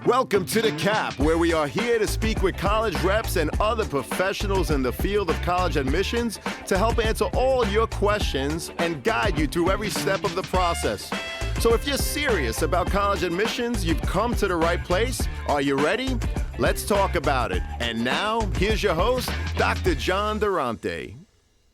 Welcome to The Cap, where we are here to speak with college reps and other professionals in the field of college admissions to help answer all your questions and guide you through every step of the process. So if you're serious about college admissions, you've come to the right place. Are you ready? Let's talk about it. And now, here's your host, Dr. John Durante.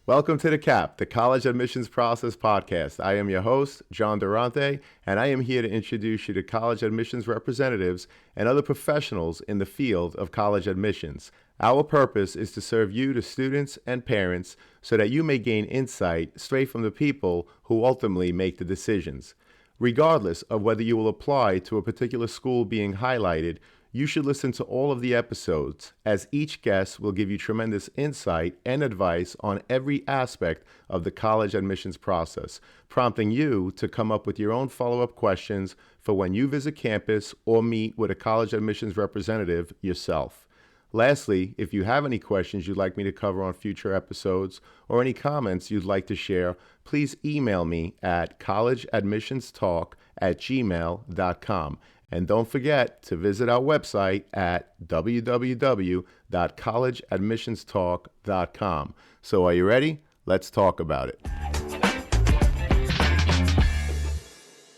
Welcome to The Cap, the College Admissions Process Podcast. I am your host, John Durante, and I am here to introduce you to college admissions representatives and other professionals in the field of college admissions. Our purpose is to serve you, the students and parents, so that you may gain insight straight from the people who ultimately make the decisions. Regardless of whether you will apply to a particular school being highlighted, you should listen to all of the episodes, as each guest will give you tremendous insight and advice on every aspect of the college admissions process, prompting you to come up with your own follow-up questions for when you visit campus or meet with a college admissions representative yourself. Lastly, if you have any questions you'd like me to cover on future episodes or any comments you'd like to share, please email me at collegeadmissionstalk@gmail.com. And don't forget to visit our website at www.collegeadmissionstalk.com. So are you ready? Let's talk about it.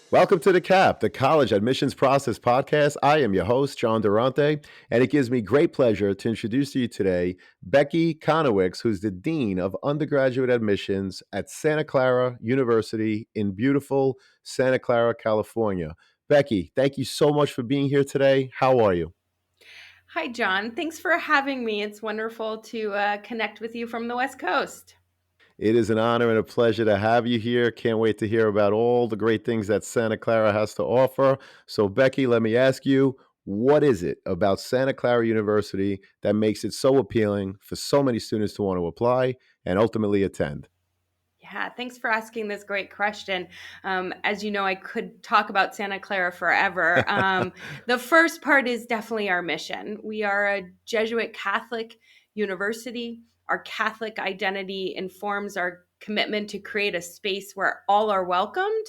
Welcome to The Cap, the College Admissions Process Podcast. I am your host, John Durante, and it gives me great pleasure to introduce to you today Becky Konowicz, who's the Dean of Undergraduate Admissions at Santa Clara University in beautiful Santa Clara, California. Becky, thank you so much for being here today. How are you? Hi, John. Thanks for having me. It's wonderful to connect with you from the West Coast. It is an honor and a pleasure to have you here. Can't wait to hear about all the great things that Santa Clara has to offer. So, Becky, let me ask you, what is it about Santa Clara University that makes it so appealing for so many students to want to apply and ultimately attend? Yeah, thanks for asking this great question. As you know, I could talk about Santa Clara forever. The first part is definitely our mission. We are a Jesuit Catholic university. Our Catholic identity informs our commitment to create a space where all are welcomed,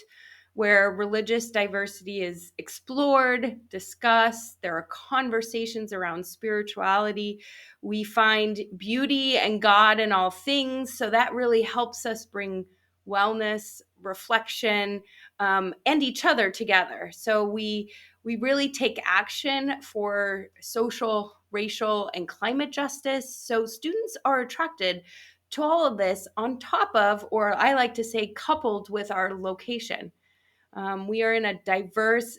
where religious diversity is explored, discussed. There are conversations around spirituality. We find beauty and God in all things. So that really helps us bring wellness, reflection, and each other together. So we really take action for social, racial, and climate justice. So students are attracted to all of this on top of, or I like to say, coupled with our location. We are in a diverse,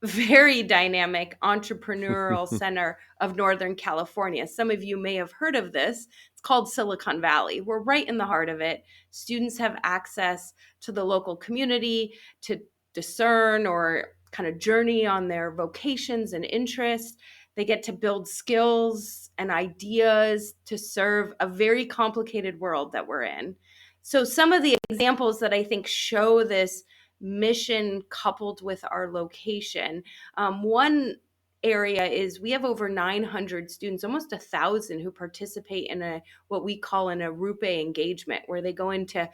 very dynamic entrepreneurial center of Northern California. Some of you may have heard of this. It's called Silicon Valley. We're right in the heart of it. Students have access to the local community to discern or kind of journey on their vocations and interests. They get to build skills and ideas to serve a very complicated world that we're in. So some of the examples that I think show this mission coupled with our location. One area is we have over 900 students, almost 1,000 who participate in what we call an Arupe engagement, where they go into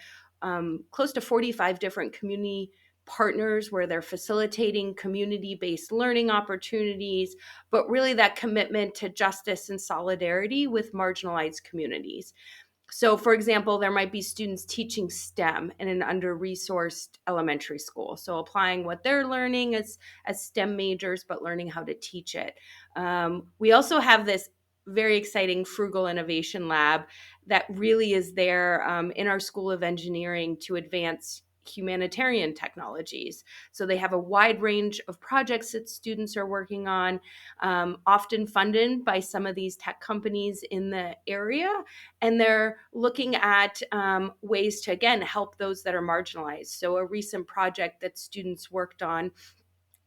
close to 45 different community partners where they're facilitating community-based learning opportunities, but really that commitment to justice and solidarity with marginalized communities. So, for example, there might be students teaching STEM in an under-resourced elementary school. So applying what they're learning as STEM majors, but learning how to teach it. We also have this very exciting Frugal Innovation Lab that really is there in our School of Engineering to advance humanitarian technologies. So they have a wide range of projects that students are working on, often funded by some of these tech companies in the area. And they're looking at ways to, again, help those that are marginalized. So a recent project that students worked on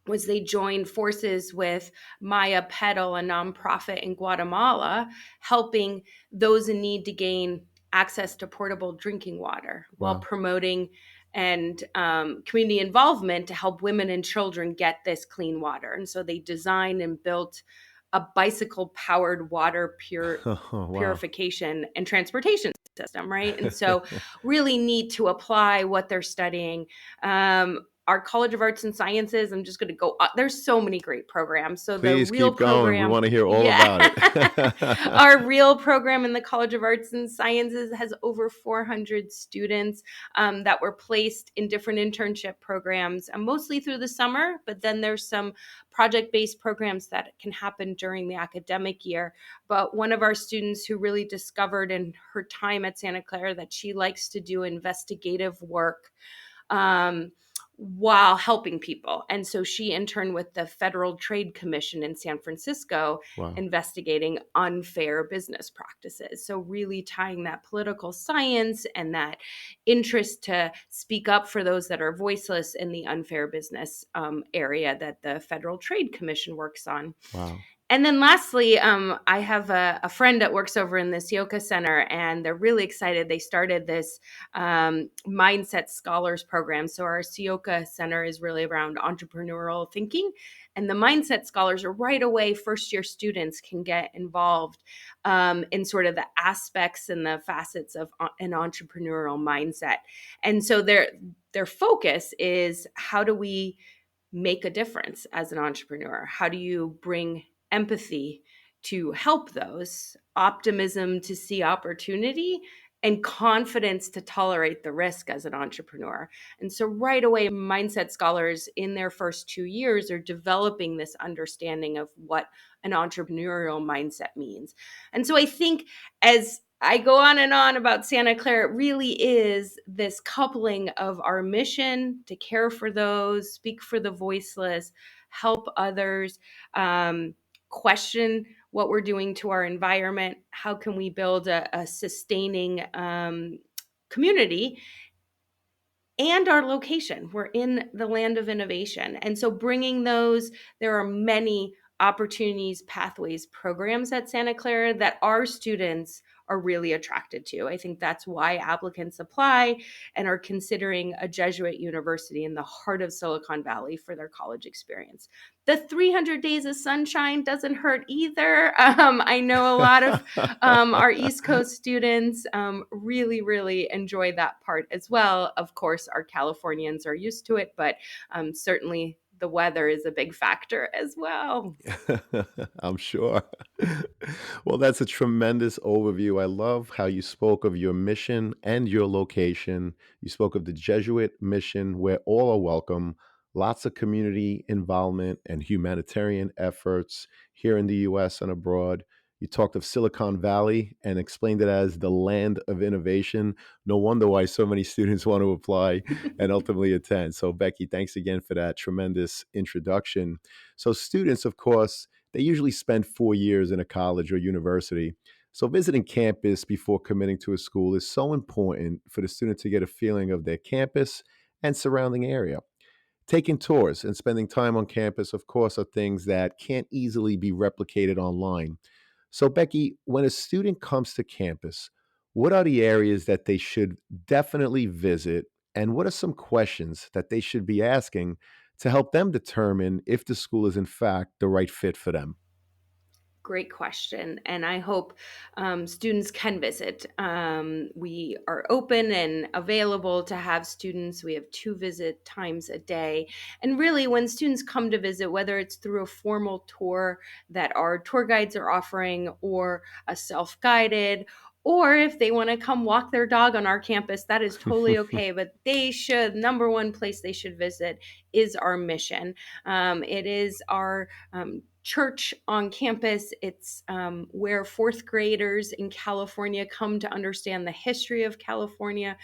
was they joined forces with Maya Pedal, a nonprofit in Guatemala, helping those in need to gain access to portable drinking water while promoting and community involvement to help women and children get this clean water. And so they designed and built a bicycle-powered water purification and transportation system, right? And so really need to apply what they're studying. our College of Arts and Sciences, I'm just going to go, there's so many great programs. So the Please real keep going. We program, want to hear all yeah, about it. our real program in the College of Arts and Sciences has over 400 students that were placed in different internship programs, mostly through the summer, but then there's some project-based programs that can happen during the academic year. But one of our students who really discovered in her time at Santa Clara that she likes to do investigative work um, while helping people. And so she interned with the Federal Trade Commission in San Francisco, Wow. investigating unfair business practices. So really tying that political science and that interest to speak up for those that are voiceless in the unfair business area that the Federal Trade Commission works on. Wow. And then lastly, I have a friend that works over in the Sioka Center, and they're really excited. They started this Mindset Scholars program. So our Sioka Center is really around entrepreneurial thinking. And the Mindset Scholars are right away, first-year students can get involved in sort of the aspects and the facets of an entrepreneurial mindset. And so their focus is, how do we make a difference as an entrepreneur? How do you bring empathy to help those, optimism to see opportunity, and confidence to tolerate the risk as an entrepreneur? And so right away, Mindset Scholars in their first 2 years are developing this understanding of what an entrepreneurial mindset means. And so I think as I go on and on about Santa Clara, it really is this coupling of our mission to care for those, speak for the voiceless, help others, question what we're doing to our environment. How can we build a sustaining community? And our location. We're in the land of innovation. And so bringing those, there are many opportunities, pathways, programs at Santa Clara that our students are really attracted to. I think that's why applicants apply and are considering a Jesuit university in the heart of Silicon Valley for their college experience. The 300 days of sunshine doesn't hurt either. I know a lot of our East Coast students really, really enjoy that part as well. Of course, our Californians are used to it, but certainly the weather is a big factor as well. I'm sure. Well, that's a tremendous overview. I love how you spoke of your mission and your location. You spoke of the Jesuit mission where all are welcome, lots of community involvement and humanitarian efforts here in the US and abroad. You talked of Silicon Valley and explained it as the land of innovation. No wonder why so many students want to apply and ultimately attend. So, Becky, thanks again for that tremendous introduction. So, students, of course, they usually spend 4 years in a college or university. So, visiting campus before committing to a school is so important for the student to get a feeling of their campus and surrounding area. Taking tours and spending time on campus, of course, are things that can't easily be replicated online. So, Becky, when a student comes to campus, what are the areas that they should definitely visit? And what are some questions that they should be asking to help them determine if the school is, in fact, the right fit for them? Great question. And I hope students can visit. We are open and available to have students. We have 2 visit times a day. And really, when students come to visit, whether it's through a formal tour that our tour guides are offering, or a self guided, or if they want to come walk their dog on our campus, that is totally okay. But they should, number one place they should visit is our mission. It is our church on campus. It's where fourth graders in California come to understand the history of California,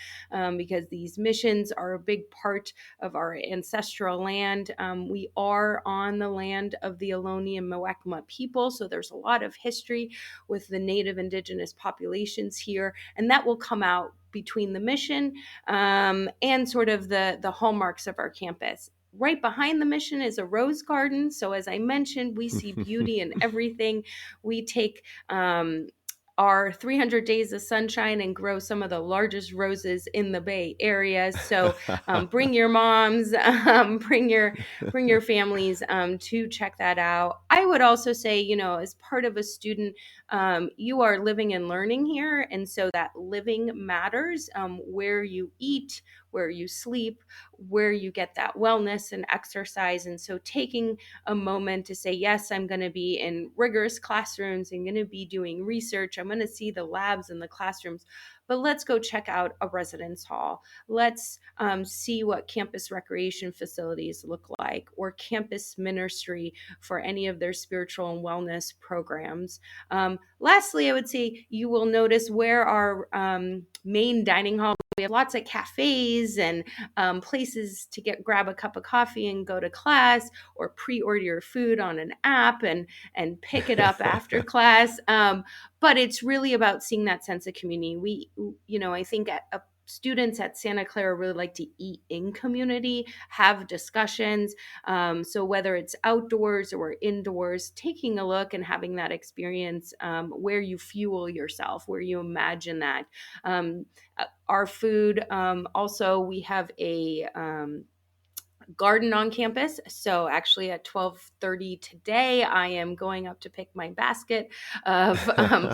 because these missions are a big part of our ancestral land. We are on the land of the Ohlone and Muwekma people, so there's a lot of history with the native indigenous populations here, and that will come out between the mission and sort of the hallmarks of our campus. Right behind the mission is a rose garden. So, as I mentioned, we see beauty in everything. We take our 300 days of sunshine and grow some of the largest roses in the Bay Area. So, bring your moms, bring your families to check that out. I would also say, as part of a student, you are living and learning here. And so that living matters, where you eat, where you sleep, where you get that wellness and exercise. And so taking a moment to say, yes, I'm going to be in rigorous classrooms, I'm going to be doing research, I'm going to see the labs in the classrooms, but let's go check out a residence hall. Let's see what campus recreation facilities look like, or campus ministry for any of their spiritual and wellness programs. Lastly, I would say you will notice where our main dining hall. We have lots of cafes and places to grab a cup of coffee and go to class, or pre-order your food on an app and pick it up after class. But it's really about seeing that sense of community. I think students at Santa Clara really like to eat in community, have discussions. So whether it's outdoors or indoors, taking a look and having that experience where you fuel yourself, where you imagine that. Our food, also, we have a garden on campus. So actually at 12:30 today, I am going up to pick my basket of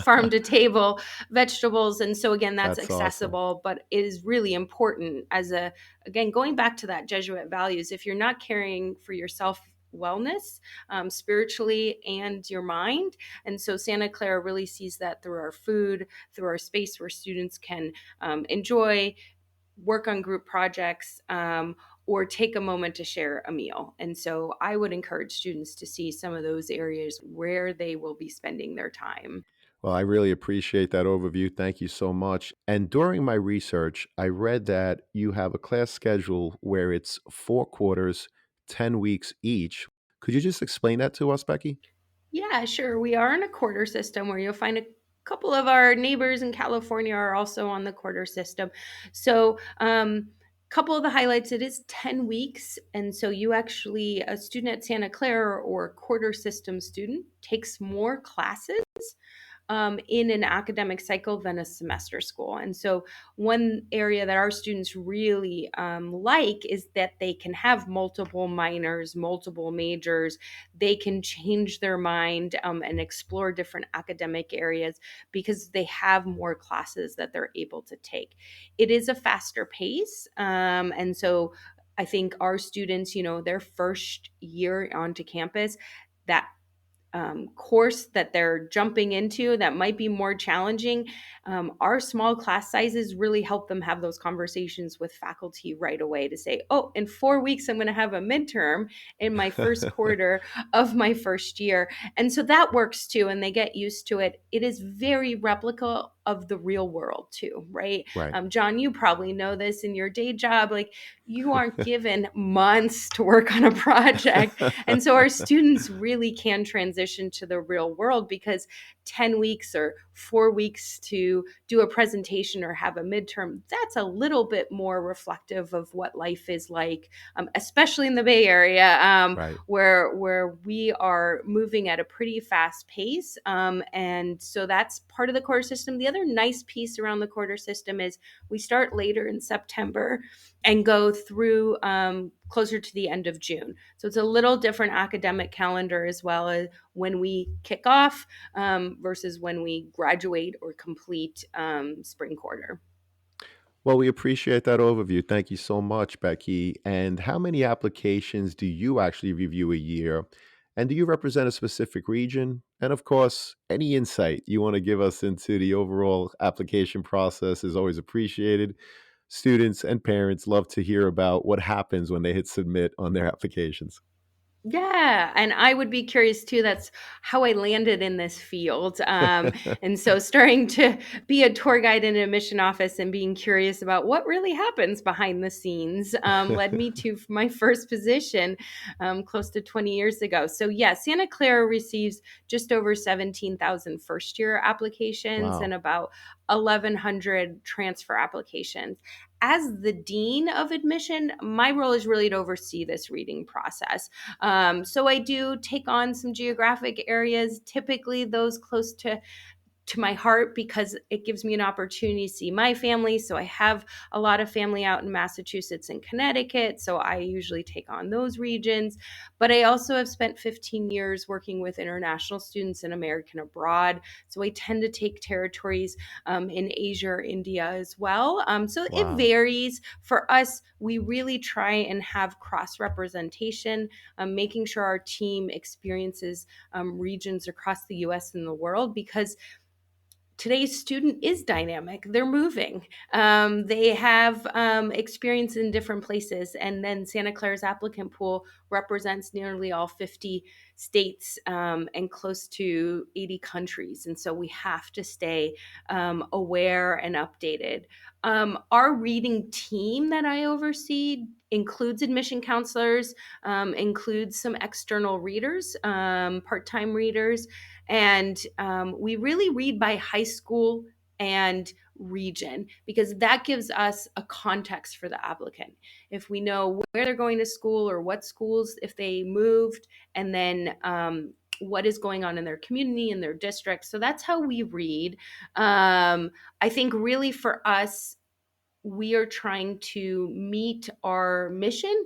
farm to table vegetables. And so again, that's That's awesome. accessible, but it is really important again, going back to that Jesuit values, if you're not caring for yourself, wellness, spiritually and your mind. And so Santa Clara really sees that through our food, through our space where students can enjoy, work on group projects, or take a moment to share a meal. And so I would encourage students to see some of those areas where they will be spending their time. Well, I really appreciate that overview. Thank you so much. And during my research, I read that you have a class schedule where it's 4 quarters, 10 weeks each. Could you just explain that to us, Becky? Yeah, sure. We are in a quarter system where you'll find a couple of our neighbors in California are also on the quarter system. So, couple of the highlights, it is 10 weeks. And so you actually, a student at Santa Clara or a quarter system student, takes more classes in an academic cycle than a semester school. And so, one area that our students really like is that they can have multiple minors, multiple majors. They can change their mind and explore different academic areas because they have more classes that they're able to take. It is a faster pace. And so, I think our students, their first year onto campus, that course that they're jumping into that might be more challenging, our small class sizes really help them have those conversations with faculty right away to say, oh, in 4 weeks, I'm going to have a midterm in my first quarter of my first year. And so that works too, and they get used to it. It is very replicable of the real world too, right? Right. John, you probably know this in your day job. Like, you aren't given months to work on a project. And so our students really can transition to the real world because 10 weeks or 4 weeks to do a presentation or have a midterm, that's a little bit more reflective of what life is like, especially in the Bay Area, Right. where we are moving at a pretty fast pace. And so that's part of the quarter system. The other nice piece around the quarter system is we start later in September and go through closer to the end of June. So it's a little different academic calendar as well as when we kick off versus when we graduate or complete spring quarter. Well, we appreciate that overview. Thank you so much, Becky. And how many applications do you actually review a year? And do you represent a specific region? And of course, any insight you want to give us into the overall application process is always appreciated. Students and parents love to hear about what happens when they hit submit on their applications. Yeah, and I would be curious too. That's how I landed in this field. And so starting to be a tour guide in a mission office and being curious about what really happens behind the scenes led me to my first position close to 20 years ago. So yeah, Santa Clara receives just over 17,000 first year applications and Wow. about 1,100 transfer applications. As the dean of admission, my role is really to oversee this reading process. So I do take on some geographic areas, typically those close to to my heart because it gives me an opportunity to see my family. So I have a lot of family out in Massachusetts and Connecticut, so I usually take on those regions. But I also have spent 15 years working with international students and American abroad. So I tend to take territories in Asia or India as well. So it Wow. varies. For us, we really try and have cross representation, making sure our team experiences regions across the US and the world, because today's student is dynamic. They're moving. They have experience in different places. And then Santa Clara's applicant pool represents nearly all 50 states and close to 80 countries. And so we have to stay aware and updated. Our reading team that I oversee includes admission counselors, includes some external readers, part-time readers, and we really read by high school and region because that gives us a context for the applicant. If we know where they're going to school or what schools, if they moved, and then what is going on in their community, in their district. So that's how we read. I think really for us, we are trying to meet our mission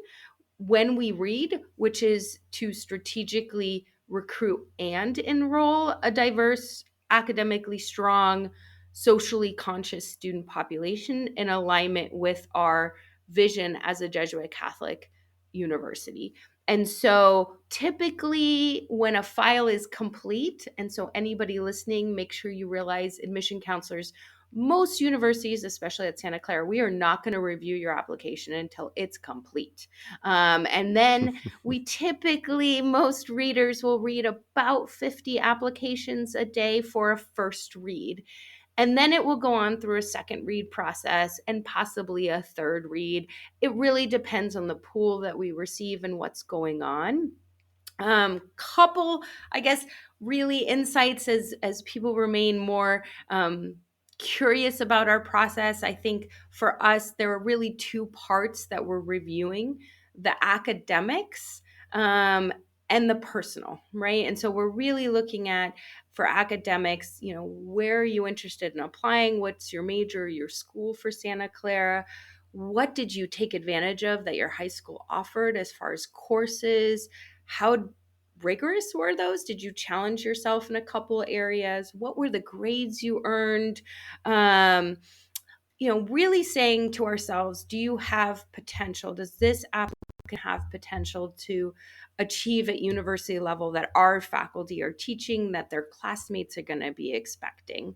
when we read, which is to strategically recruit and enroll a diverse, academically strong, socially conscious student population in alignment with our vision as a Jesuit Catholic university. And so typically when a file is complete, and so anybody listening, make sure you realize admission counselors, most universities, especially at Santa Clara, we are not going to review your application until it's complete. And then we typically, most readers will read about 50 applications a day for a first read. And then it will go on through a second read process and possibly a third read. It really depends on the pool that we receive and what's going on. Couple, I guess, really insights as people remain more curious about our process. I think for us, there are really two parts that we're reviewing: the academics and the personal, right? And so we're really looking at, for academics, where are you interested in applying? What's your major, your school for Santa Clara? What did you take advantage of that your high school offered as far as courses? How rigorous were those? Did you challenge yourself in a couple areas? What were the grades you earned? Really saying to ourselves, do you have potential? Does this applicant have potential to achieve at university level that our faculty are teaching, that their classmates are going to be expecting?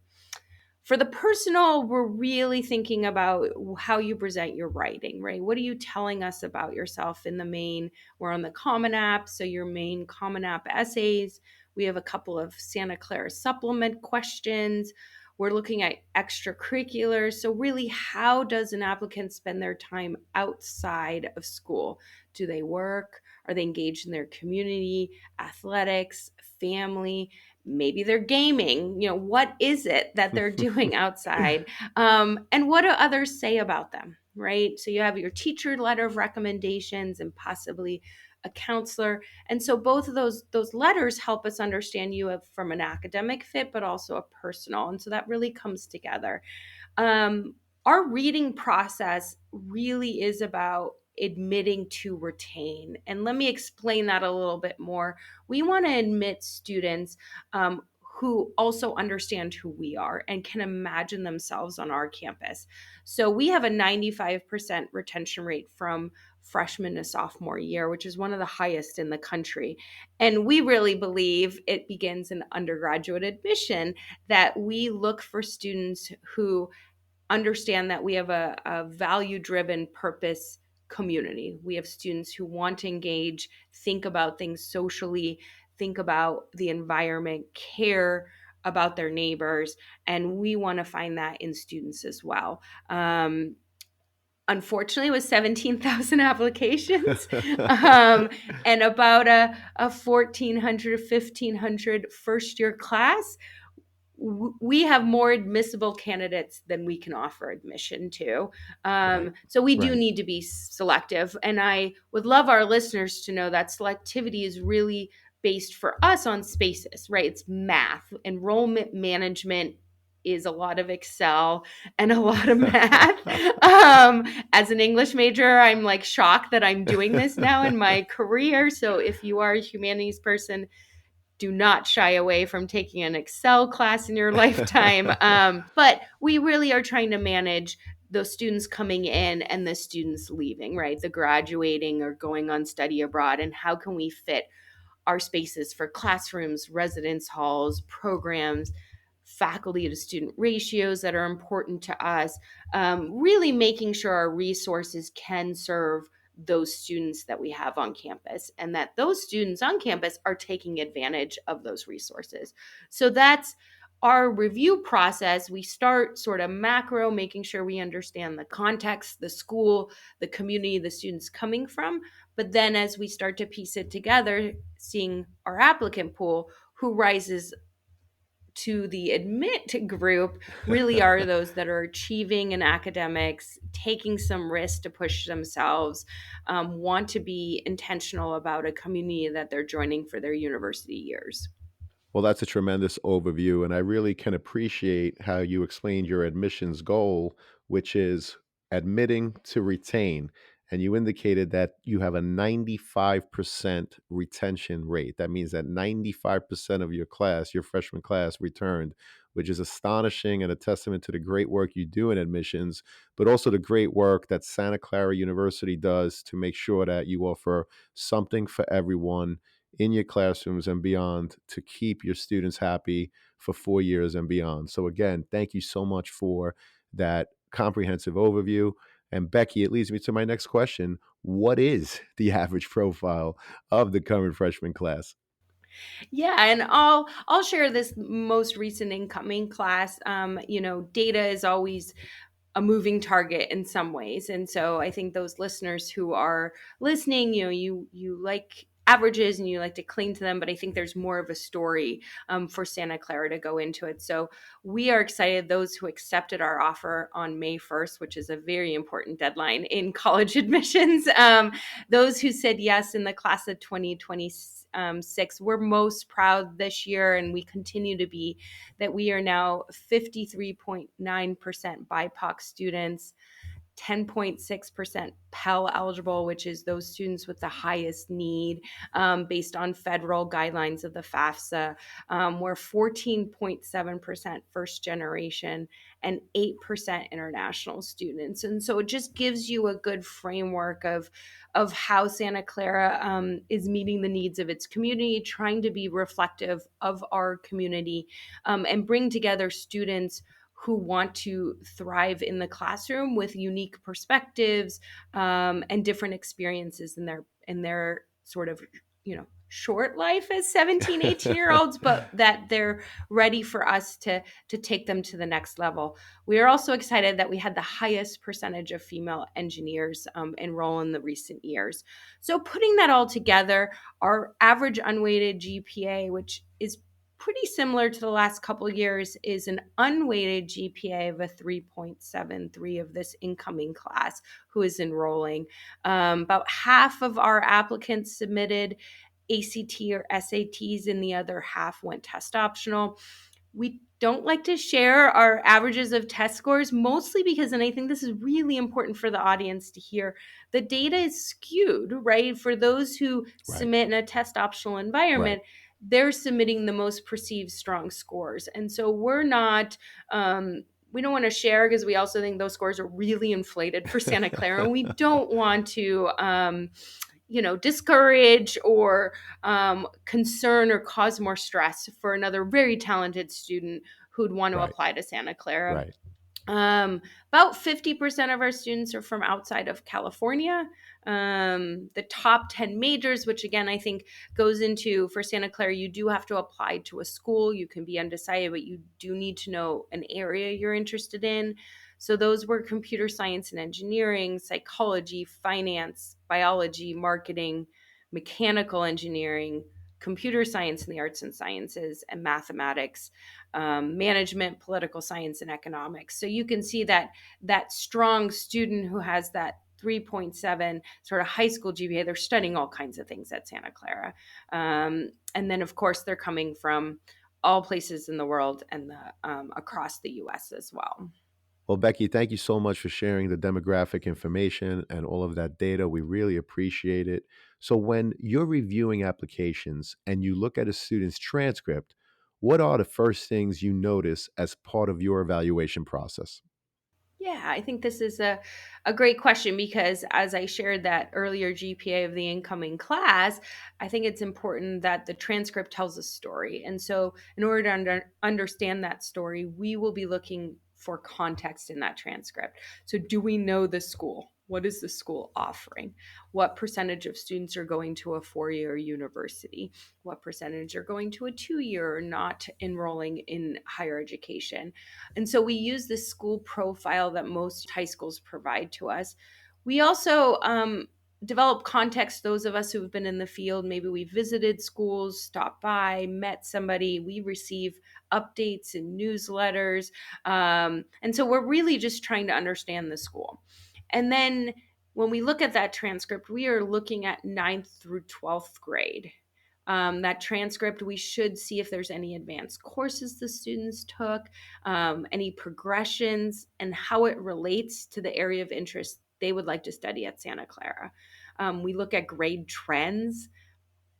For the personal, we're really thinking about how you present your writing, right? What are you telling us about yourself in the main? We're on the Common App, so your main Common App essays. We have a couple of Santa Clara supplement questions. We're looking at extracurriculars. So really, how does an applicant spend their time outside of school? Do they work? Are they engaged in their community, athletics, family? Maybe they're gaming. What is it that they're doing outside? And what do others say about them, right? So you have your teacher letter of recommendations and possibly a counselor. And so both of those letters help us understand you from an academic fit, but also a personal. And so that really comes together. Our reading process really is about admitting to retain. And let me explain that a little bit more. We want to admit students who also understand who we are and can imagine themselves on our campus. So we have a 95% retention rate from freshman to sophomore year, which is one of the highest in the country. And we really believe it begins in undergraduate admission, that we look for students who understand that we have a value-driven purpose community. We have students who want to engage, think about things socially, think about the environment, care about their neighbors, and we want to find that in students as well. Unfortunately, with 17,000 applications and about a 1,400, 1,500 first-year class, we have more admissible candidates than we can offer admission to. Right. So we do Right. need to be selective. And I would love our listeners to know that selectivity is really based for us on spaces, right? It's math. Enrollment management is a lot of Excel and a lot of math. As an English major, I'm like shocked that I'm doing this now in my career. So if you are a humanities person, do not shy away from taking an Excel class in your lifetime. But we really are trying to manage those students coming in and the students leaving, right? The graduating or going on study abroad, and how can we fit our spaces for classrooms, residence halls, programs, faculty to student ratios that are important to us, really making sure our resources can serve those students that we have on campus, and that those students on campus are taking advantage of those resources. So that's our review process. We start sort of macro, making sure we understand the context, the school, the community the students coming from. But then as we start to piece it together, seeing our applicant pool, who rises to the admit group really are those that are achieving in academics, taking some risk to push themselves, want to be intentional about a community that they're joining for their university years. Well, that's a tremendous overview, and I really can appreciate how you explained your admissions goal, which is admitting to retain. And you indicated that you have a 95% retention rate. That means that 95% of your class, your freshman class, returned, which is astonishing and a testament to the great work you do in admissions, but also the great work that Santa Clara University does to make sure that you offer something for everyone in your classrooms and beyond to keep your students happy for 4 years and beyond. So, again, thank you so much for that comprehensive overview. And Becky, it leads me to my next question. What is the average profile of the current freshman class? Yeah, and I'll share this most recent incoming class. Data is always a moving target in some ways, and so I think those listeners who are listening, you like averages and you like to cling to them, but I think there's more of a story for Santa Clara to go into it. So we are excited. Those who accepted our offer on May 1st, which is a very important deadline in college admissions, those who said yes in the class of 2026, we're most proud this year, and we continue to be, that we are now 53.9% BIPOC students, 10.6% Pell eligible, which is those students with the highest need based on federal guidelines of the FAFSA. We're 14.7% first generation and 8% international students. And so it just gives you a good framework of how Santa Clara is meeting the needs of its community, trying to be reflective of our community, and bring together students who want to thrive in the classroom with unique perspectives and different experiences in their sort of short life as 17, 18-year olds, but that they're ready for us to take them to the next level. We are also excited that we had the highest percentage of female engineers enroll in the recent years. So putting that all together, our average unweighted GPA, which is pretty similar to the last couple of years, is an unweighted GPA of a 3.73 of this incoming class who is enrolling. About half of our applicants submitted ACT or SATs, and the other half went test optional. We don't like to share our averages of test scores, mostly because, and I think this is really important for the audience to hear, the data is skewed, right? For those who Right, submit in a test optional right. environment, they're submitting the most perceived strong scores. And so we don't want to share, because we also think those scores are really inflated for Santa Clara. And we don't want to, discourage or concern or cause more stress for another very talented student who'd want to Right, apply to Santa Clara. right. About 50% of our students are from outside of California. The top 10 majors, which again, I think goes into, for Santa Clara, you do have to apply to a school. You can be undecided, but you do need to know an area you're interested in. So those were computer science and engineering, psychology, finance, biology, marketing, mechanical engineering, computer science and the arts and sciences, and mathematics, management, political science, and economics. So you can see that strong student who has that 3.7 sort of high school GPA. They're studying all kinds of things at Santa Clara. And then, of course, they're coming from all places in the world and across the US as well. Well, Becky, thank you so much for sharing the demographic information and all of that data. We really appreciate it. So, when you're reviewing applications and you look at a student's transcript, what are the first things you notice as part of your evaluation process? Yeah, I think this is a great question because as I shared that earlier GPA of the incoming class, I think it's important that the transcript tells a story. And so, in order to understand that story, we will be looking for context in that transcript. So, do we know the school? What is the school offering? What percentage of students are going to a 4-year university? What percentage are going to a 2-year or not enrolling in higher education? And so we use this school profile that most high schools provide to us. We also develop context, those of us who have been in the field, maybe we visited schools, stopped by, met somebody, we receive updates and newsletters. And so we're really just trying to understand the school. And then when we look at that transcript, we are looking at ninth through 12th grade. That transcript, we should see if there's any advanced courses the students took, any progressions, and how it relates to the area of interest they would like to study at Santa Clara. We look at grade trends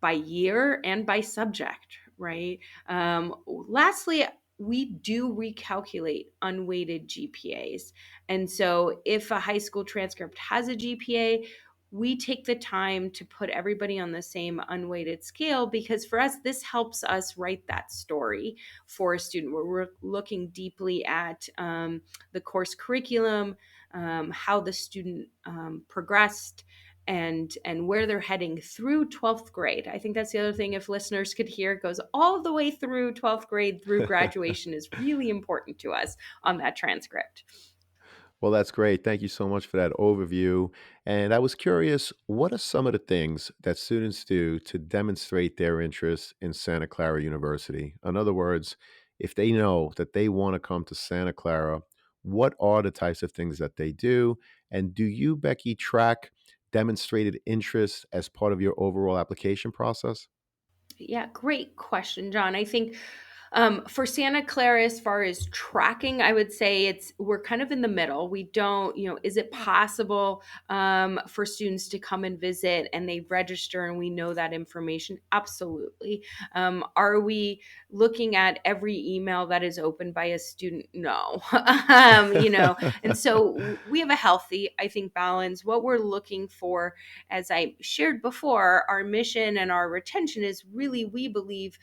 by year and by subject, right? Lastly, we do recalculate unweighted GPAs. And so if a high school transcript has a GPA, we take the time to put everybody on the same unweighted scale because for us, this helps us write that story for a student where we're looking deeply at the course curriculum, how the student progressed, and where they're heading through 12th grade. I think that's the other thing, if listeners could hear, it goes all the way through 12th grade through graduation is really important to us on that transcript. Well, that's great. Thank you so much for that overview. And I was curious, what are some of the things that students do to demonstrate their interest in Santa Clara University? In other words, if they know that they want to come to Santa Clara, what are the types of things that they do? And do you, Becky, track demonstrated interest as part of your overall application process? Yeah, great question, John. I think for Santa Clara, as far as tracking, I would say we're kind of in the middle. We don't, is it possible for students to come and visit and they register and we know that information? Absolutely. Are we looking at every email that is opened by a student? No. And so we have a healthy, I think, balance. What we're looking for, as I shared before, our mission and our retention is really, we believe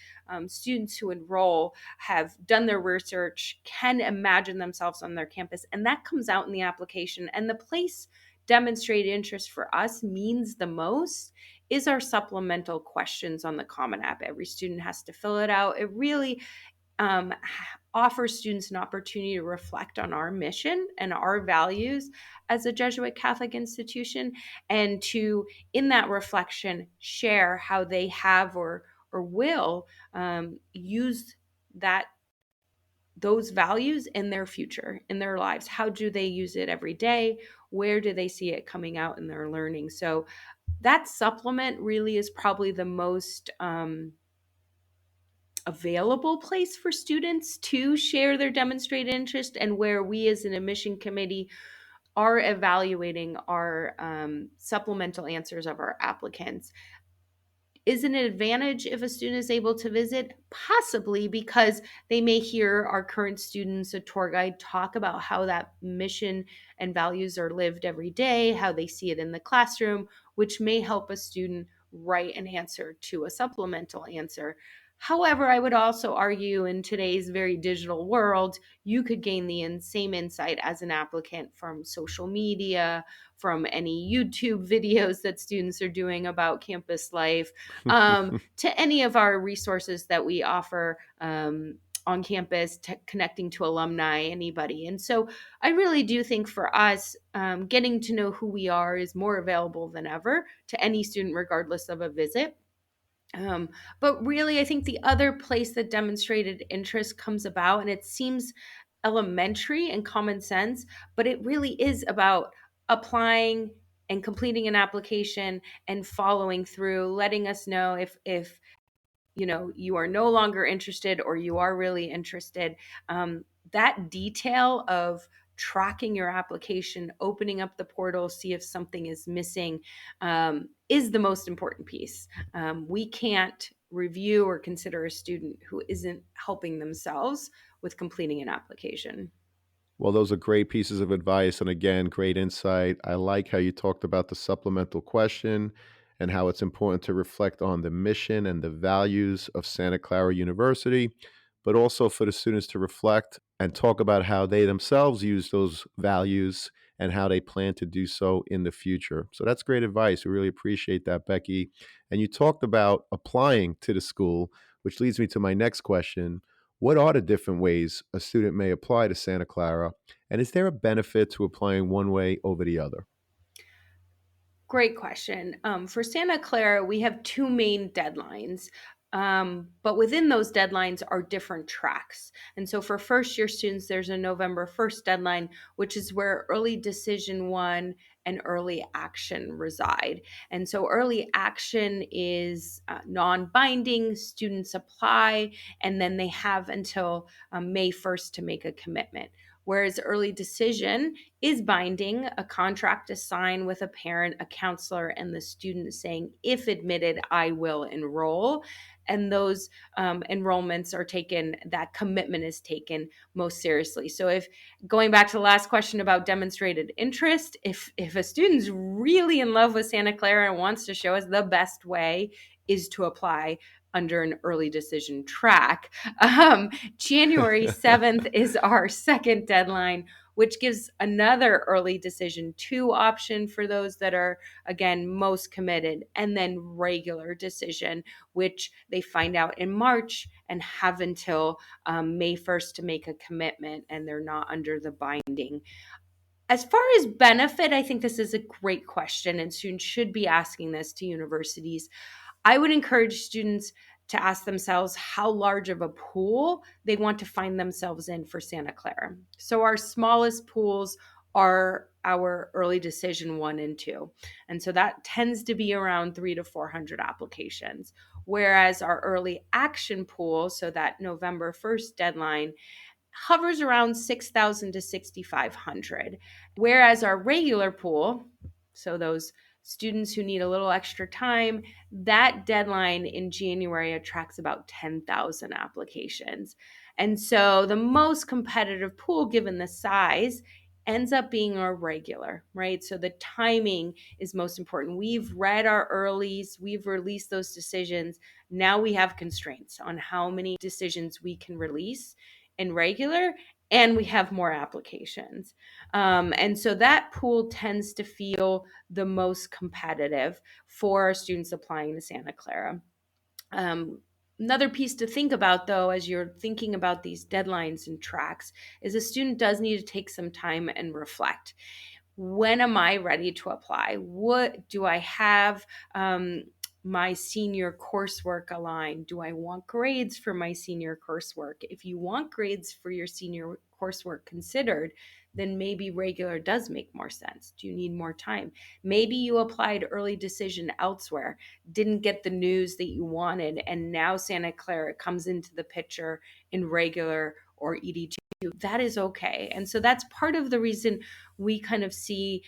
students who enroll have done their research, can imagine themselves on their campus, and that comes out in the application. And the place demonstrated interest for us means the most is our supplemental questions on the Common App. Every student has to fill it out. It really um, offers students an opportunity to reflect on our mission and our values as a Jesuit Catholic institution, and to, in that reflection, share how they have or will use that those values in their future, in their lives. How do they use it every day? Where do they see it coming out in their learning? So that supplement really is probably the most available place for students to share their demonstrated interest, and where we as an admission committee are evaluating our supplemental answers of our applicants. Is it an advantage if a student is able to visit? Possibly, because they may hear our current students, a tour guide, talk about how that mission and values are lived every day, how they see it in the classroom, which may help a student write an answer to a supplemental answer. However, I would also argue in today's very digital world, you could gain the same insight as an applicant from social media, from any YouTube videos that students are doing about campus life, to any of our resources that we offer on campus, connecting to alumni, anybody. And so I really do think for us, getting to know who we are is more available than ever to any student, regardless of a visit. Um, but really, I think the other place that demonstrated interest comes about, and it seems elementary and common sense, but it really is about applying and completing an application and following through, letting us know if you are no longer interested or you are really interested. That detail of tracking your application, opening up the portal, see if something is missing, is the most important piece. We can't review or consider a student who isn't helping themselves with completing an application. Well, those are great pieces of advice. And again, great insight. I like how you talked about the supplemental question and how it's important to reflect on the mission and the values of Santa Clara University, but also for the students to reflect and talk about how they themselves use those values and how they plan to do so in the future. So that's great advice. We really appreciate that, Becky. And you talked about applying to the school, which leads me to my next question. What are the different ways a student may apply to Santa Clara? And is there a benefit to applying one way over the other? Great question. For Santa Clara, we have two main deadlines. But within those deadlines are different tracks. And so for first year students, there's a November 1st deadline, which is where early decision one and early action reside. And so early action is non binding, students apply, and then they have until May 1st to make a commitment. Whereas early decision is binding. A contract is signed with a parent, a counselor, and the student saying, if admitted, I will enroll. And those enrollments are taken, that commitment is taken most seriously. So if going back to the last question about demonstrated interest, if a student's really in love with Santa Clara and wants to show us, the best way is to apply under an early decision track. January 7th is our second deadline, which gives another early decision two option for those that are, again, most committed, and then regular decision, which they find out in March and have until May 1st to make a commitment, and they're not under the binding. As far as benefit, I think this is a great question, and students should be asking this to universities. I would encourage students to ask themselves how large of a pool they want to find themselves in for Santa Clara. So our smallest pools are our early decision one and two. And so that tends to be around 300 to 400 applications. Whereas our early action pool, so that November 1st deadline, hovers around 6,000 to 6,500. Whereas our regular pool, so those students who need a little extra time, that deadline in January attracts about 10,000 applications. And so the most competitive pool, given the size, ends up being our regular, right? So the timing is most important. We've read our earlies, we've released those decisions. Now we have constraints on how many decisions we can release in regular, and we have more applications. And so that pool tends to feel the most competitive for our students applying to Santa Clara. Another piece to think about, though, as you're thinking about these deadlines and tracks, is a student does need to take some time and reflect. When am I ready to apply? What do I have? My senior coursework aligned? Do I want grades for my senior coursework? If you want grades for your senior coursework considered, then maybe regular does make more sense. Do you need more time? Maybe you applied early decision elsewhere, didn't get the news that you wanted, and now Santa Clara comes into the picture in regular or ED2. That is okay. And so that's part of the reason we kind of see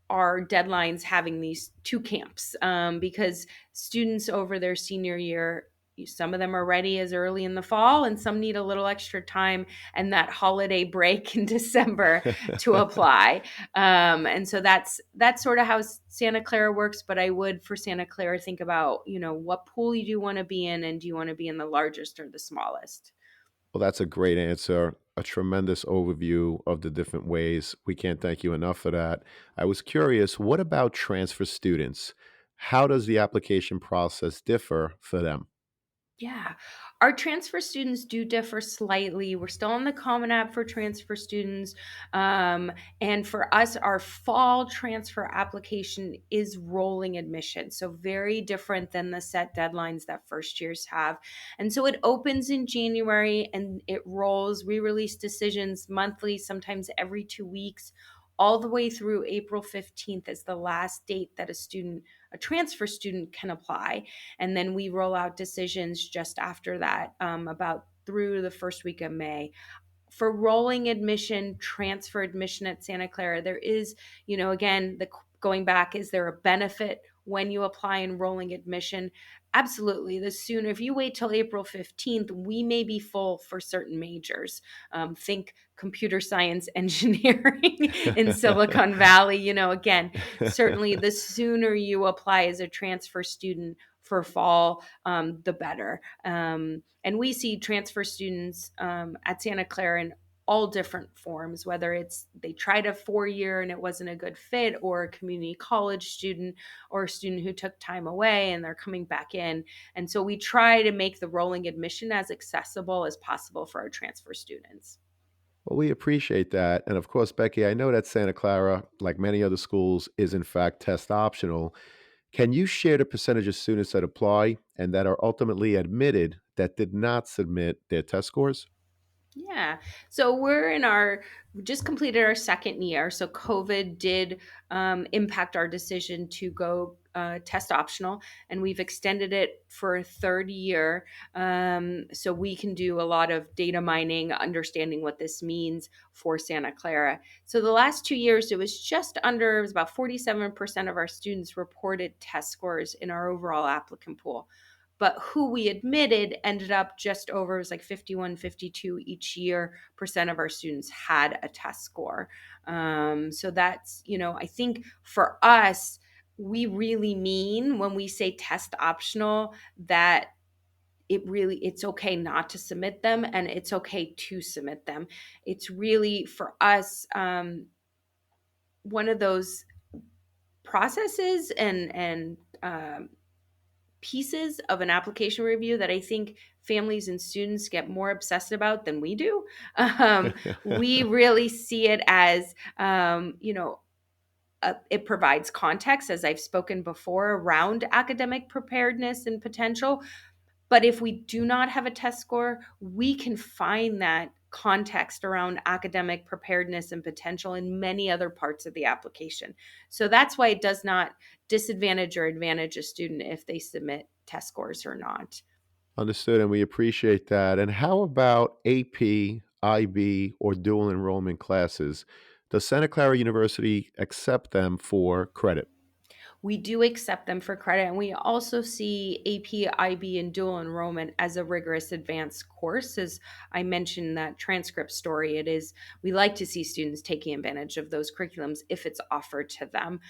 our deadlines having these two camps, because students over their senior year, some of them are ready as early in the fall and some need a little extra time and that holiday break in December to apply. And so that's sort of how Santa Clara works. But I would, for Santa Clara, think about, what pool you do want to be in, and do you want to be in the largest or the smallest? Well, that's a great answer, a tremendous overview of the different ways. We can't thank you enough for that. I was curious, what about transfer students? How does the application process differ for them? Yeah, our transfer students do differ slightly. We're still on the Common App for transfer students. And for us, our fall transfer application is rolling admission. So very different than the set deadlines that first years have. And so it opens in January and it rolls. We release decisions monthly, sometimes every 2 weeks. all the way through April 15th is the last date that a transfer student can apply. And then we roll out decisions just after that, about through the first week of May. For rolling admission, transfer admission at Santa Clara, there is, again, the going back, is there a benefit when you apply in rolling admission? Absolutely. The sooner, if you wait till April 15th, we may be full for certain majors. Think computer science engineering in Silicon Valley. Again, certainly the sooner you apply as a transfer student for fall, the better. And we see transfer students at Santa Clara in all different forms, whether it's they tried a 4-year and it wasn't a good fit, or a community college student, or a student who took time away and they're coming back in. And so we try to make the rolling admission as accessible as possible for our transfer students. Well, we appreciate that. And of course, Becky, I know that Santa Clara, like many other schools, is in fact test optional. Can you share the percentage of students that apply and that are ultimately admitted that did not submit their test scores? Yeah. So we just completed our second year. So COVID did impact our decision to go test optional, and we've extended it for a third year. So we can do a lot of data mining, understanding what this means for Santa Clara. So the last 2 years, it was about 47% of our students reported test scores in our overall applicant pool, but who we admitted ended up just over, it was like 51, 52 each year percent of our students had a test score. So that's, I think for us, we really mean when we say test optional that it's okay not to submit them, and it's okay to submit them. It's really for us, one of those processes and pieces of an application review that I think families and students get more obsessed about than we do. We really see it as, it provides context, as I've spoken before, around academic preparedness and potential. But if we do not have a test score, we can find that context around academic preparedness and potential in many other parts of the application. So that's why it does not disadvantage or advantage a student if they submit test scores or not. Understood, and we appreciate that. And how about AP, IB, or dual enrollment classes? Does Santa Clara University accept them for credit? We do accept them for credit, and we also see AP, IB, and dual enrollment as a rigorous advanced course. As I mentioned that transcript story, we like to see students taking advantage of those curriculums if it's offered to them.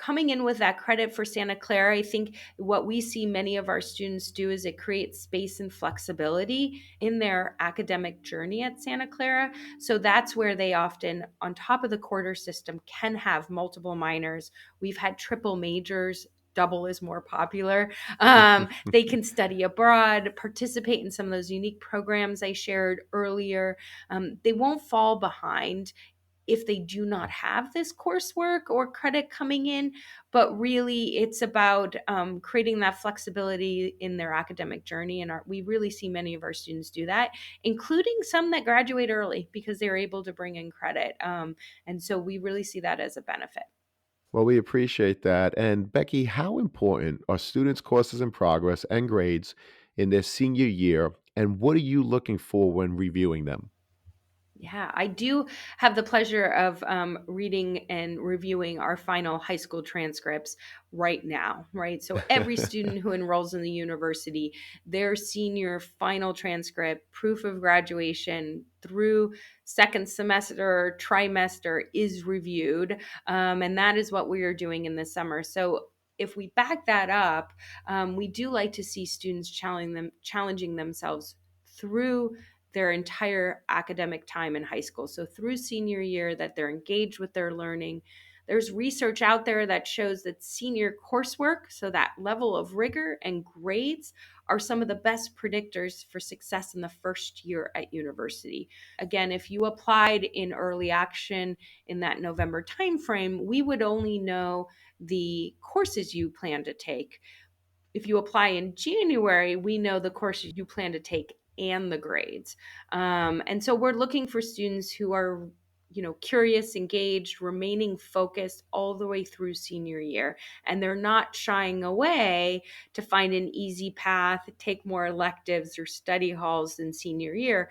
Coming in with that credit for Santa Clara, I think what we see many of our students do is it creates space and flexibility in their academic journey at Santa Clara. So that's where they often, on top of the quarter system, can have multiple minors. We've had triple majors. Double is more popular. They can study abroad, participate in some of those unique programs I shared earlier. They won't fall behind if they do not have this coursework or credit coming in, but really it's about creating that flexibility in their academic journey. And we really see many of our students do that, including some that graduate early because they're able to bring in credit. And so we really see that as a benefit. Well, we appreciate that. And Becky, how important are students' courses in progress and grades in their senior year? And what are you looking for when reviewing them? Yeah, I do have the pleasure of reading and reviewing our final high school transcripts right now, right? So every student who enrolls in the university, their senior final transcript, proof of graduation through second semester, trimester is reviewed. And that is what we are doing in the summer. So if we back that up, we do like to see students challenging themselves through their entire academic time in high school. So through senior year, that they're engaged with their learning. There's research out there that shows that senior coursework, so that level of rigor and grades, are some of the best predictors for success in the first year at university. Again, if you applied in early action in that November timeframe, we would only know the courses you plan to take. If you apply in January, we know the courses you plan to take and the grades. And so we're looking for students who are curious, engaged, remaining focused all the way through senior year. And they're not shying away to find an easy path, take more electives or study halls in senior year.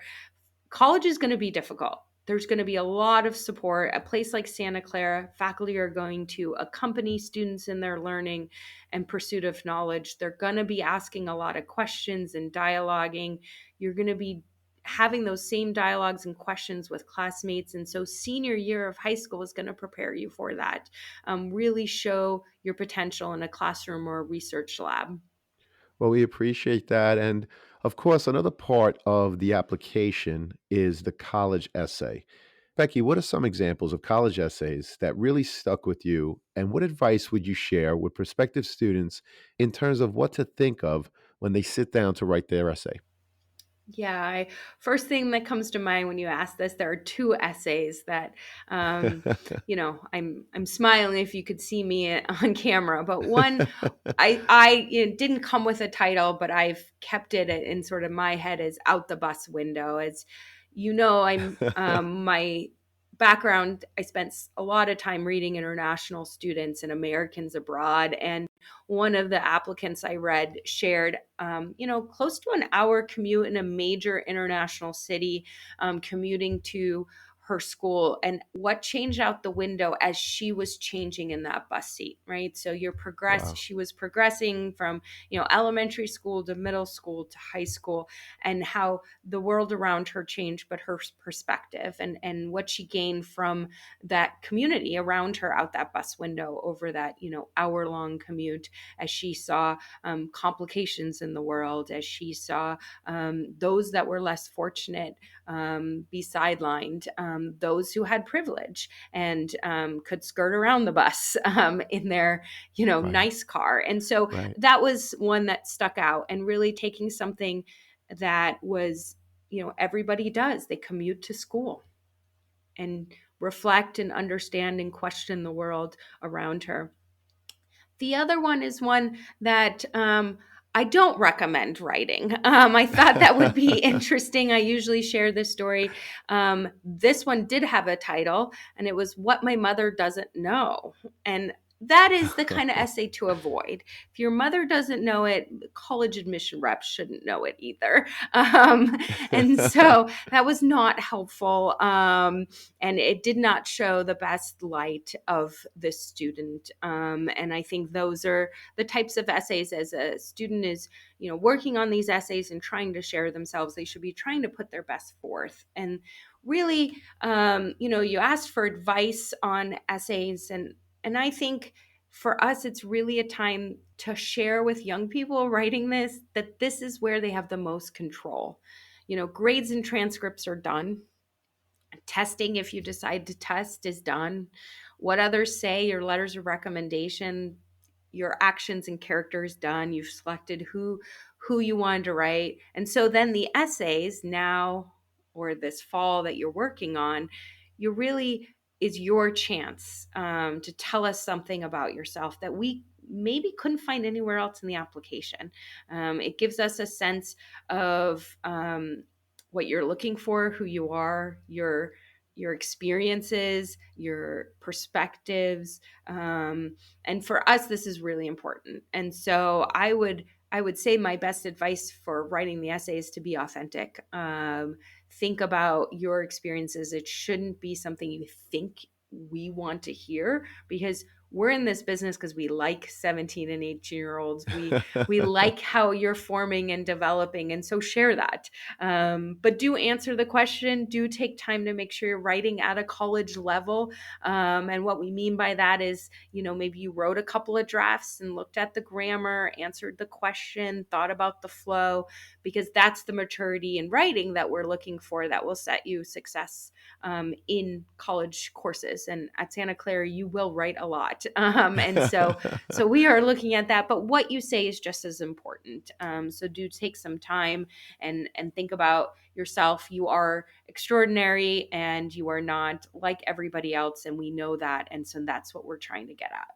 College is going to be difficult. There's going to be a lot of support. A place like Santa Clara, faculty are going to accompany students in their learning and pursuit of knowledge. They're going to be asking a lot of questions and dialoguing. You're going to be having those same dialogues and questions with classmates. And so, senior year of high school is going to prepare you for that. Really show your potential in a classroom or a research lab. Well, we appreciate that. And of course, another part of the application is the college essay. Becky, what are some examples of college essays that really stuck with you? And what advice would you share with prospective students in terms of what to think of when they sit down to write their essay? Yeah, first thing that comes to mind when you ask this, there are two essays that, I'm smiling if you could see me on camera. But one, I didn't come with a title, but I've kept it in sort of my head as "Out the Bus Window." As I'm my background. I spent a lot of time reading international students and Americans abroad, and one of the applicants I read shared, close to an hour commute in a major international city, commuting to her school, and what changed out the window as she was changing in that bus seat, right? So Wow. she was progressing from, elementary school to middle school to high school, and how the world around her changed, but her perspective and what she gained from that community around her out that bus window over that, hour long commute, as she saw complications in the world, as she saw those that were less fortunate be sidelined, those who had privilege and could skirt around the bus in their, Right. nice car. And so Right. that was one that stuck out, and really taking something that was, everybody does. They commute to school and reflect and understand and question the world around her. The other one is one that I don't recommend writing. I thought that would be interesting. I usually share this story. This one did have a title, and it was "What My Mother Doesn't Know." And that is the kind of essay to avoid. If your mother doesn't know it, college admission reps shouldn't know it either. And so that was not helpful. And it did not show the best light of the student. And I think those are the types of essays, as a student is, working on these essays and trying to share themselves, they should be trying to put their best forth. And really, you asked for advice on essays, and I think for us, it's really a time to share with young people writing this, that this is where they have the most control. Grades and transcripts are done. Testing, if you decide to test, is done. What others say, your letters of recommendation, your actions and characters done. You've selected who you wanted to write. And so then the essays now, or this fall that you're working on, you really is your chance to tell us something about yourself that we maybe couldn't find anywhere else in the application. It gives us a sense of what you're looking for, who you are, your experiences, your perspectives, and for us, this is really important. And so I would say my best advice for writing the essay is to be authentic. Think about your experiences. It shouldn't be something you think we want to hear, because we're in this business because we like 17 and 18-year-olds. We like how you're forming and developing, and so share that. But do answer the question. Do take time to make sure you're writing at a college level. And what we mean by that is, maybe you wrote a couple of drafts and looked at the grammar, answered the question, thought about the flow, because that's the maturity in writing that we're looking for, that will set you success in college courses. And at Santa Clara, you will write a lot. And so we are looking at that. But what you say is just as important. So do take some time and think about yourself. You are extraordinary, and you are not like everybody else. And we know that. And so that's what we're trying to get at.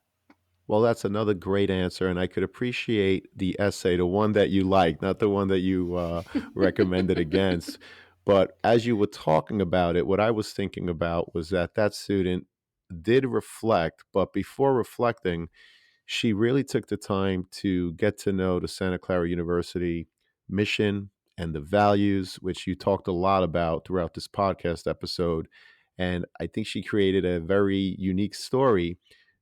Well, that's another great answer, and I could appreciate the essay, the one that you liked, not the one that you recommended against. But as you were talking about it, what I was thinking about was that that student did reflect, but before reflecting, she really took the time to get to know the Santa Clara University mission and the values, which you talked a lot about throughout this podcast episode. And I think she created a very unique story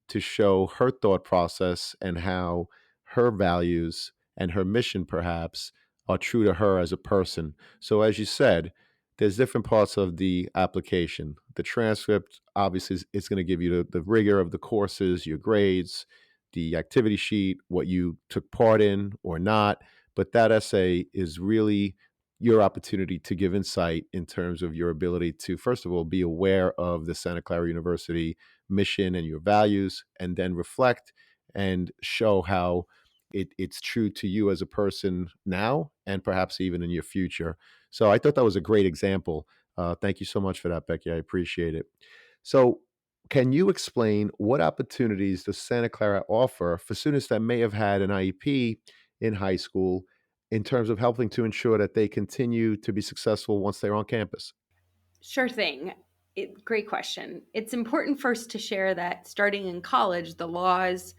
to show her thought process and how her values and her mission, perhaps, are true to her as a person. So, as you said, there's different parts of the application. The transcript obviously is going to give you the rigor of the courses, your grades, the activity sheet, what you took part in or not. But that essay is really your opportunity to give insight in terms of your ability to, first of all, be aware of the Santa Clara University mission and your values, and then reflect and show how it's true to you as a person now and perhaps even in your future. So I thought that was a great example. Thank you so much for that, Becky. I appreciate it. So, can you explain what opportunities does Santa Clara offer for students that may have had an IEP in high school in terms of helping to ensure that they continue to be successful once they're on campus? Sure thing. Great question. It's important first to share that starting in college, the laws,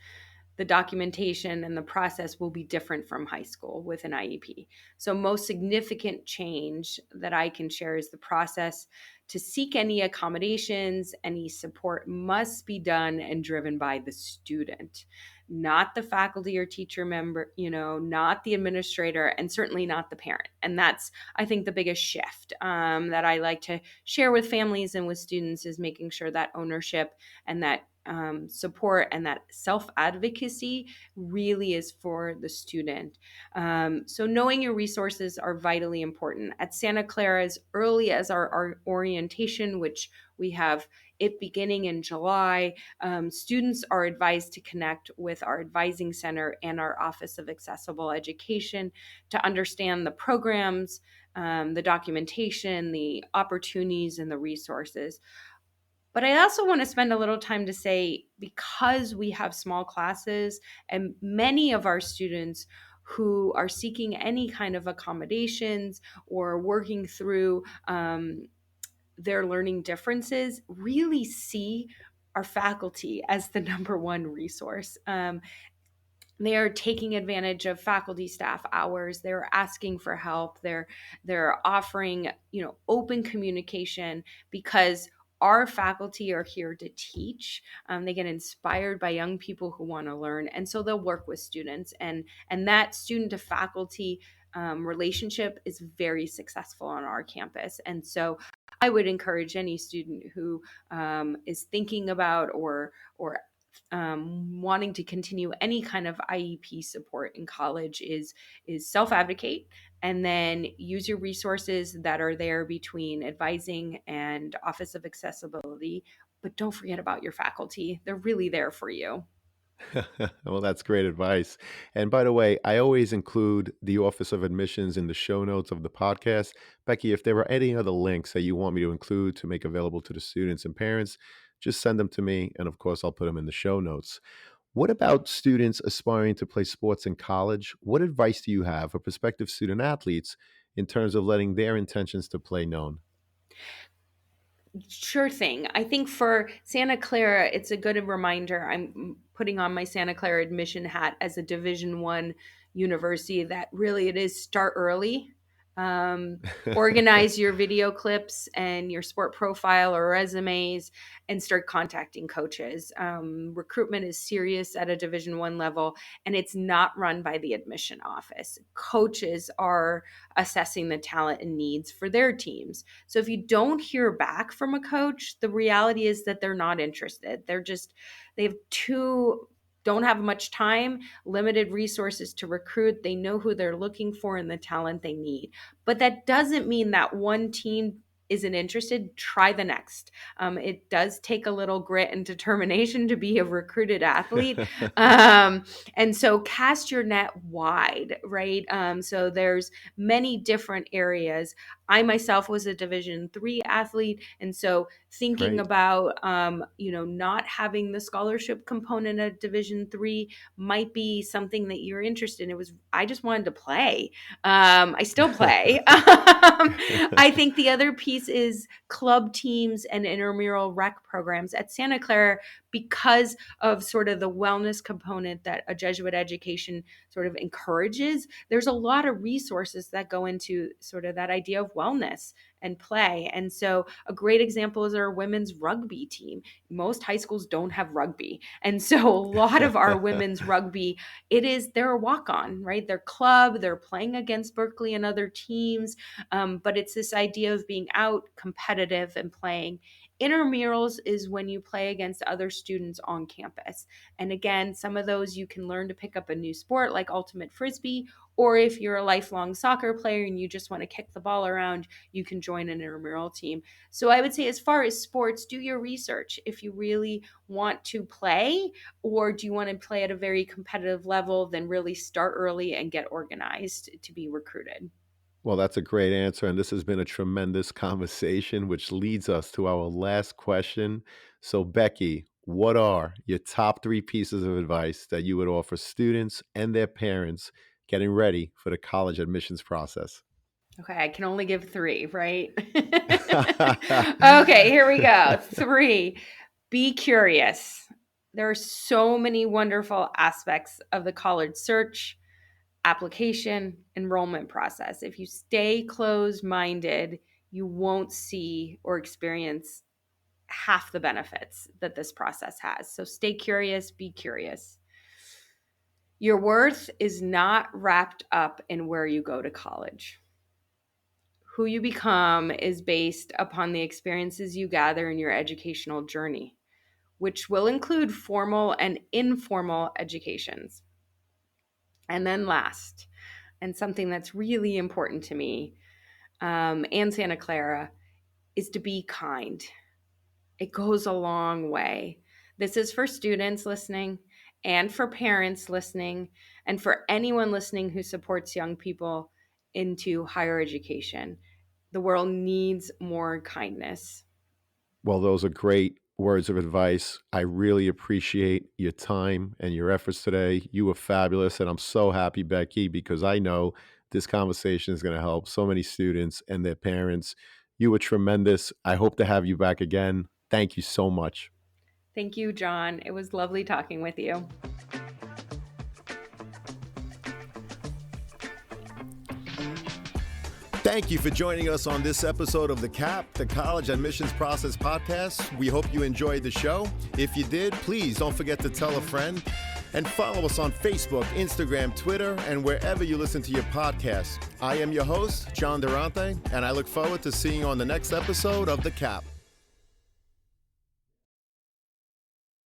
the documentation, and the process will be different from high school with an IEP. So, most significant change that I can share is the process to seek any accommodations, any support must be done and driven by the student, not the faculty or teacher member, not the administrator, and certainly not the parent. And that's, I think, the biggest shift that I like to share with families and with students is making sure that ownership and that support and that self advocacy really is for the student. So, knowing your resources are vitally important. At Santa Clara, as early as our orientation, which we have it beginning in July, students are advised to connect with our advising center and our Office of Accessible Education to understand the programs, the documentation, the opportunities, and the resources. But I also want to spend a little time to say, because we have small classes and many of our students who are seeking any kind of accommodations or working through their learning differences, really see our faculty as the number one resource. They are taking advantage of faculty staff hours. They're asking for help. They're offering, open communication because our faculty are here to teach. They get inspired by young people who want to learn, and so they'll work with students. And that student to faculty relationship is very successful on our campus. And so I would encourage any student who is thinking about or wanting to continue any kind of IEP support in college is self-advocate, and then use your resources that are there between advising and Office of Accessibility. But don't forget about your faculty. They're really there for you. Well, that's great advice. And by the way, I always include the Office of Admissions in the show notes of the podcast. Becky, if there are any other links that you want me to include to make available to the students and parents, just send them to me. And of course, I'll put them in the show notes. What about students aspiring to play sports in college? What advice do you have for prospective student athletes in terms of letting their intentions to play known? Sure thing. I think for Santa Clara, it's a good reminder. I'm putting on my Santa Clara admission hat as a Division 1 university that really it is start early. Um, Organize your video clips and your sport profile or resumes and start contacting coaches. Recruitment is serious at a Division 1 level, and it's not run by the admission office. Coaches are assessing the talent and needs for their teams. So if you don't hear back from a coach, the reality is that they're not interested. They have too don't have much time, limited resources to recruit. They know who they're looking for and the talent they need. But that doesn't mean that one team isn't interested, try the next. It does take a little grit and determination to be a recruited athlete. And so cast your net wide, right? So there's many different areas. I myself was a Division III athlete. And so thinking Great. about, not having the scholarship component at Division III might be something that you're interested in. I just wanted to play. I still play. I think the other piece is club teams and intramural rec programs at Santa Clara, because of sort of the wellness component that a Jesuit education sort of encourages. There's a lot of resources that go into sort of that idea of wellness and play. And so a great example is our women's rugby team. Most high schools don't have rugby. And so a lot of our women's rugby, they're a walk-on, right? They're club, they're playing against Berkeley and other teams. But it's this idea of being out, competitive, and playing. Intramurals is when you play against other students on campus. And again, some of those you can learn to pick up a new sport like ultimate frisbee, or if you're a lifelong soccer player and you just want to kick the ball around, you can join an intramural team. So I would say, as far as sports, do your research. If you really want to play, or do you want to play at a very competitive level, then really start early and get organized to be recruited. Well, that's a great answer. And this has been a tremendous conversation, which leads us to our last question. So, Becky, what are your top three pieces of advice that you would offer students and their parents getting ready for the college admissions process? Okay, I can only give three, right? Okay, here we go. Three, be curious. There are so many wonderful aspects of the college search, application, enrollment process. If you stay closed-minded, you won't see or experience half the benefits that this process has. So stay curious, be curious. Your worth is not wrapped up in where you go to college. Who you become is based upon the experiences you gather in your educational journey, which will include formal and informal educations. And then last, and something that's really important to me and Santa Clara, is to be kind. It goes a long way. This is for students listening and for parents listening and for anyone listening who supports young people into higher education. The world needs more kindness. Well, those are great words of advice. I really appreciate your time and your efforts today. You were fabulous. And I'm so happy, Becky, because I know this conversation is going to help so many students and their parents. You were tremendous. I hope to have you back again. Thank you so much. Thank you, John. It was lovely talking with you. Thank you for joining us on this episode of the CAP, the College Admissions Process Podcast. We hope you enjoyed the show. If you did, please don't forget to tell a friend and follow us on Facebook, Instagram, Twitter, and wherever you listen to your podcasts. I am your host, John Durante, and I look forward to seeing you on the next episode of the CAP.